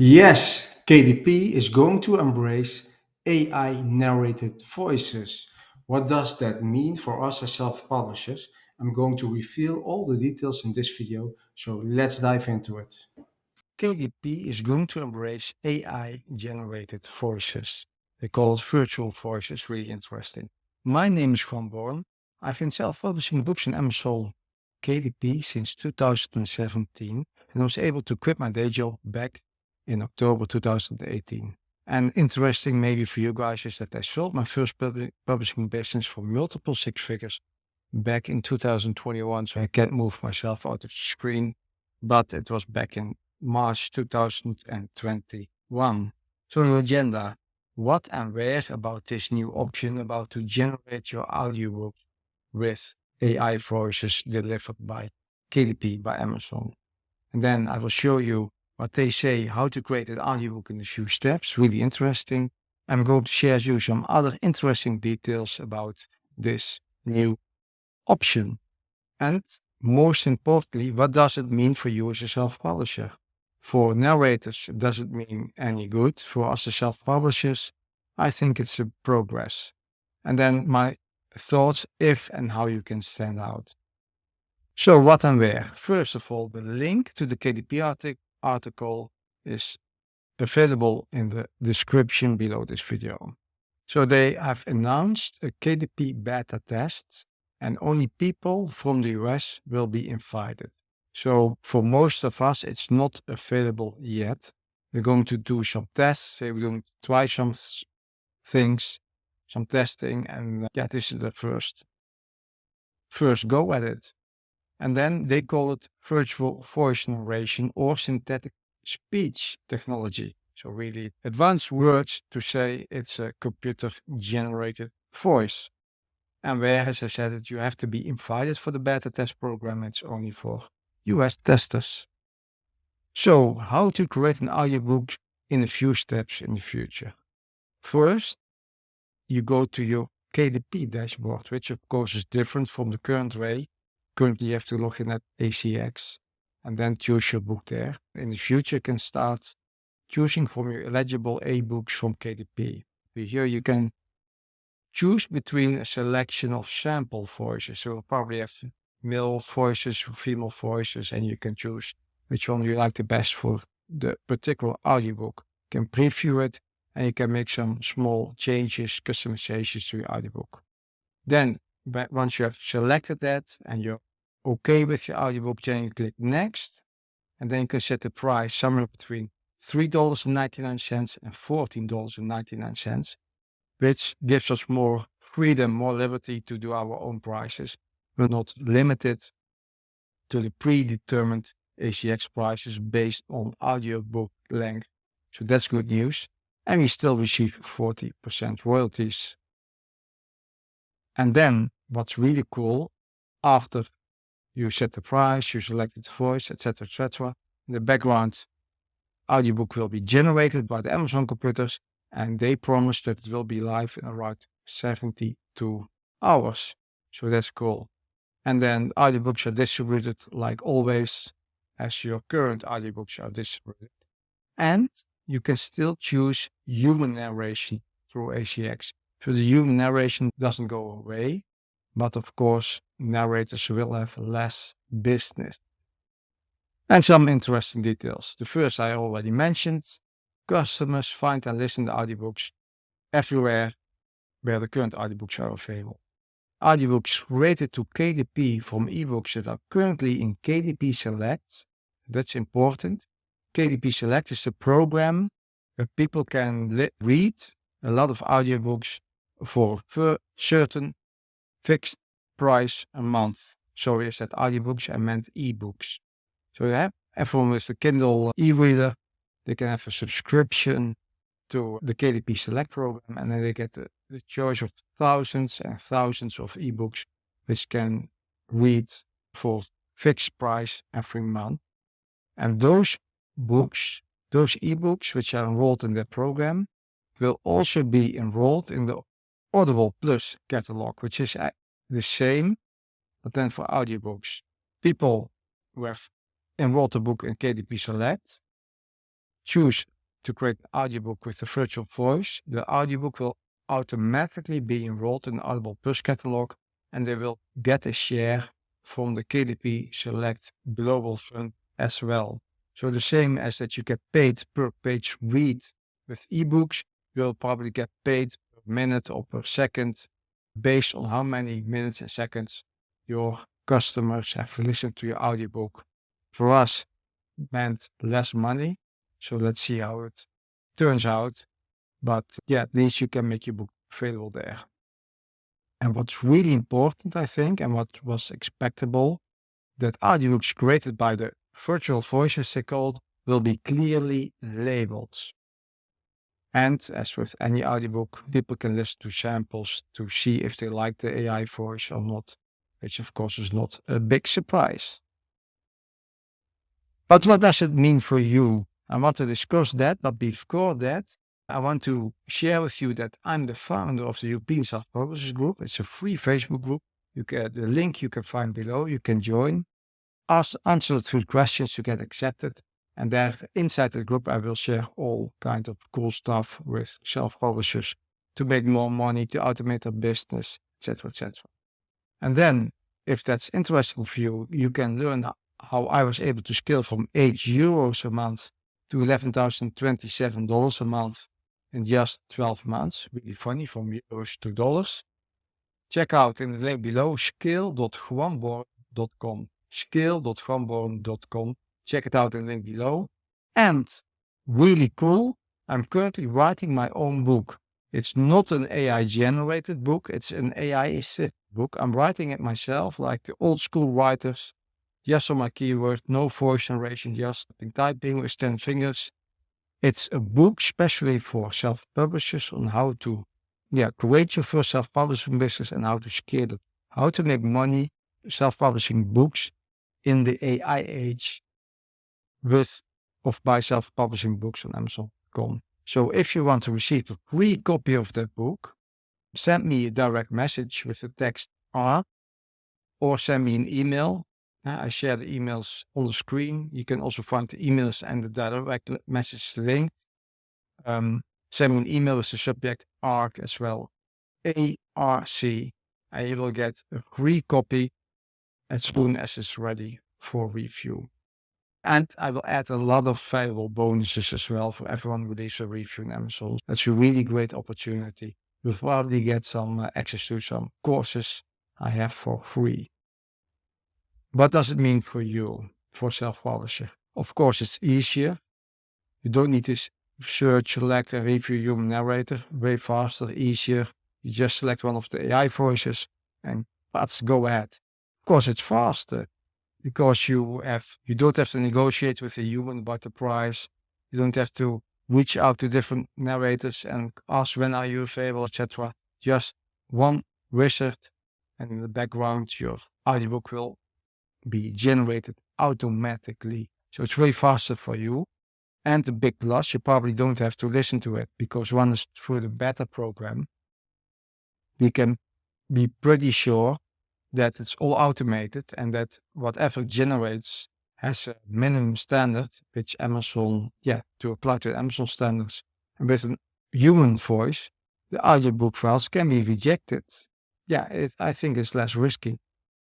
Yes, KDP is going to embrace AI narrated voices. What does that mean for us as self-publishers? I'm going to reveal all the details in this video, so let's dive into it. KDP is going to embrace AI generated voices. They call it virtual voices, really interesting. My name is Juan Born. I've been self-publishing books in Amazon KDP since 2017 and was able to quit my day job back in October 2018. And interesting maybe for you guys is that I sold my first publishing business for multiple six figures back in 2021, so I can't move myself out of the screen, but it was back in March 2021. So the agenda, what and where about this new option about to generate your audiobook with AI voices delivered by KDP by Amazon. And then I will show you what they say, how to create an audiobook in a few steps, really interesting. I'm going to share you some other interesting details about this new option. And most importantly, what does it mean for you as a self-publisher? For narrators, it doesn't mean any good. For us as self-publishers, I think it's a progress. And then my thoughts if and how you can stand out. So what and where? First of all, the link to the KDP article is available in the description below this video. So they have announced a KDP beta test and only people from the US will be invited. So for most of us, it's not available yet. We're going to do some tests. We're going to try some things, some testing, and this is the first go at it. And then they call it virtual voice narration or synthetic speech technology. So really advanced words to say it's a computer generated voice. And where, as I said, that you have to be invited for the beta test program, it's only for US testers. So how to create an audiobook in a few steps in the future. First, you go to your KDP dashboard, which of course is different from the current way. Currently, you have to log in at ACX and then choose your book there. In the future, you can start choosing from your eligible ebooks from KDP. Here you can choose between a selection of sample voices. So you'll probably have male voices, female voices, and you can choose which one you like the best for the particular audiobook. You can preview it and you can make some small changes, customizations to your audiobook. Then, once you have selected that and you're okay with your audiobook, then you click next, and then you can set the price somewhere between $3.99 and $14.99, which gives us more freedom, more liberty to do our own prices. We're not limited to the predetermined ACX prices based on audiobook length. So that's good news. And we still receive 40% royalties. And then what's really cool, after you set the price, you select its voice, etc., in the background, audiobook will be generated by the Amazon computers, and they promise that it will be live in around 72 hours. So that's cool. And then audiobooks are distributed like always, as your current audiobooks are distributed. And you can still choose human narration through ACX. So the human narration doesn't go away, but of course, narrators will have less business. And some interesting details. The first I already mentioned, customers find and listen to audiobooks everywhere where the current audiobooks are available. Audiobooks rated to KDP from ebooks that are currently in KDP Select. That's important. KDP Select is a program where people can read a lot of audiobooks for certain fixed price a month. Sorry, I said audiobooks, I meant ebooks. So everyone with a Kindle e-reader, they can have a subscription to the KDP Select program, and then they get the choice of thousands and thousands of ebooks, which can read for fixed price every month. And those books, those ebooks which are enrolled in that program, will also be enrolled in the Audible Plus catalog, which is the same, but then for audiobooks. People who have enrolled the book in KDP Select choose to create an audiobook with a virtual voice, the audiobook will automatically be enrolled in the Audible Plus catalog, and they will get a share from the KDP Select Global Fund as well. So the same as that you get paid per page read with ebooks, you'll probably get paid per minute or per second based on how many minutes and seconds your customers have listened to your audiobook. For us, it meant less money. So let's see how it turns out. But yeah, at least you can make your book available there. And what's really important, I think, and what was expectable, that audiobooks created by the virtual voices they called will be clearly labeled. And as with any audiobook, people can listen to samples to see if they like the AI voice or not, which of course is not a big surprise. But what does it mean for you? I want to discuss that, but before that, I want to share with you that I'm the founder of the European Self-Publishers Group. It's a free Facebook group. The link you can find below. You can join, answer the 3 questions to get accepted. And there, inside the group, I will share all kinds of cool stuff with self-publishers to make more money, to automate their business, etc., etc. And then, if that's interesting for you, you can learn how I was able to scale from €8 a month to $11,027 a month in just 12 months. Really funny, from euros to dollars. Check out in the link below scale.juanborn.com. Scale.juanborn.com. Check it out in the link below. And really cool, I'm currently writing my own book. It's not an AI generated book, it's an AI assisted book. I'm writing it myself, like the old school writers. Just on my keywords, no voice narration, just typing with 10 fingers. It's a book specially for self-publishers on how to create your first self-publishing business and how to scale it, how to make money self-publishing books in the AI age by self-publishing books on Amazon.com. So if you want to receive a free copy of that book, send me a direct message with the text R, or send me an email. I share the emails on the screen. You can also find the emails and the direct message linked. Send me an email with the subject ARC as well, ARC, and you will get a free copy as soon as it's ready for review. And I will add a lot of valuable bonuses as well for everyone who leaves a review on Amazon. That's a really great opportunity. You'll probably get some access to some courses I have for free. What does it mean for you, for self-publisher? Of course, it's easier. You don't need to search, select, and review human narrator. Way faster, easier. You just select one of the AI voices and let's go ahead. Of course, it's faster because you don't have to negotiate with a human about the price. You don't have to reach out to different narrators and ask when are you available, etc. Just one wizard, and in the background your audiobook will be generated automatically. So it's way faster for you. And the big plus, you probably don't have to listen to it because once through the beta program, we can be pretty sure that it's all automated and that whatever generates has a minimum standard, which Amazon, to apply to Amazon standards. And with a human voice, the audiobook files can be rejected. I think it's less risky.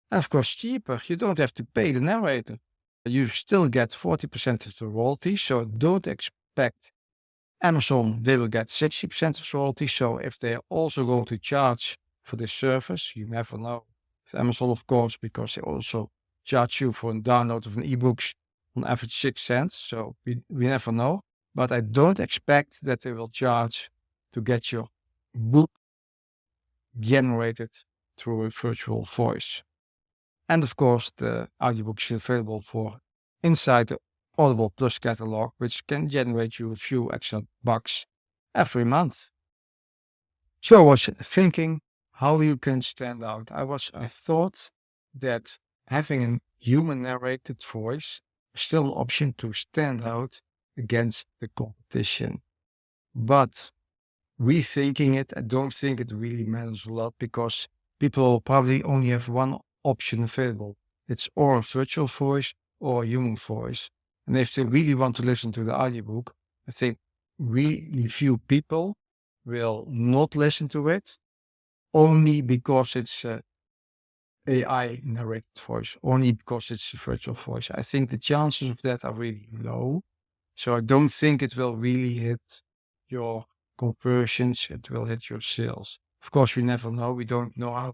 And of course, cheaper. You don't have to pay the narrator. You still get 40% of the royalties, so don't expect Amazon, they will get 60% of royalties. So if they're also going to charge for this service, you never know. With Amazon, of course, because they also charge you for a download of an ebooks on average 6 cents. So we never know. But I don't expect that they will charge to get your book generated through a virtual voice. And of course, the audiobook is available for inside the Audible Plus catalog, which can generate you a few extra bucks every month. So I was thinking how you can stand out. I thought that having a human narrated voice is still an option to stand out against the competition. But rethinking it, I don't think it really matters a lot because people will probably only have one option available. It's or a virtual voice or a human voice. And if they really want to listen to the audiobook, I think really few people will not listen to it only because it's AI narrated voice, only because it's a virtual voice. I think the chances of that are really low. So I don't think it will really hit your conversions. It will hit your sales. Of course, we never know. We don't know how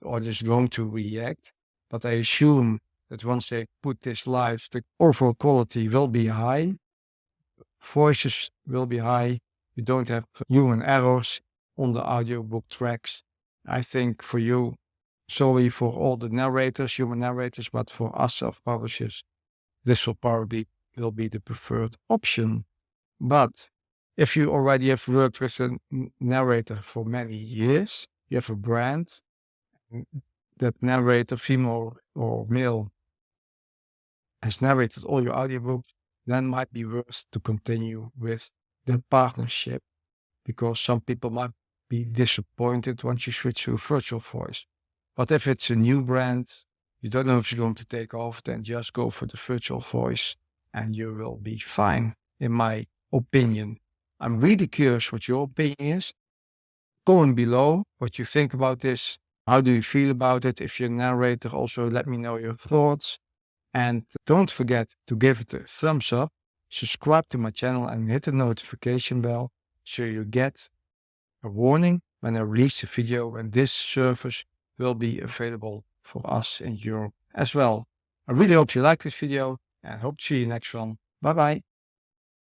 the audience is going to react. But I assume that once they put this live, the overall quality will be high. Voices will be high. You don't have human errors on the audiobook tracks. I think for you, sorry for all the narrators, human narrators, but for us self-publishers, this will probably will be the preferred option. But if you already have worked with a narrator for many years, you have a brand, that narrator, female or male, has narrated all your audiobooks, then might be worth to continue with that partnership, because some people might be disappointed once you switch to a virtual voice. But if it's a new brand, you don't know if it's going to take off, then just go for the virtual voice and you will be fine, in my opinion. I'm really curious what your opinion is. Comment below what you think about this. How do you feel about it? If you're a narrator, also let me know your thoughts. And don't forget to give it a thumbs up, subscribe to my channel and hit the notification bell so you get a warning when I release a video, and this service will be available for us in Europe as well. I really hope you like this video and hope to see you next one. Bye bye.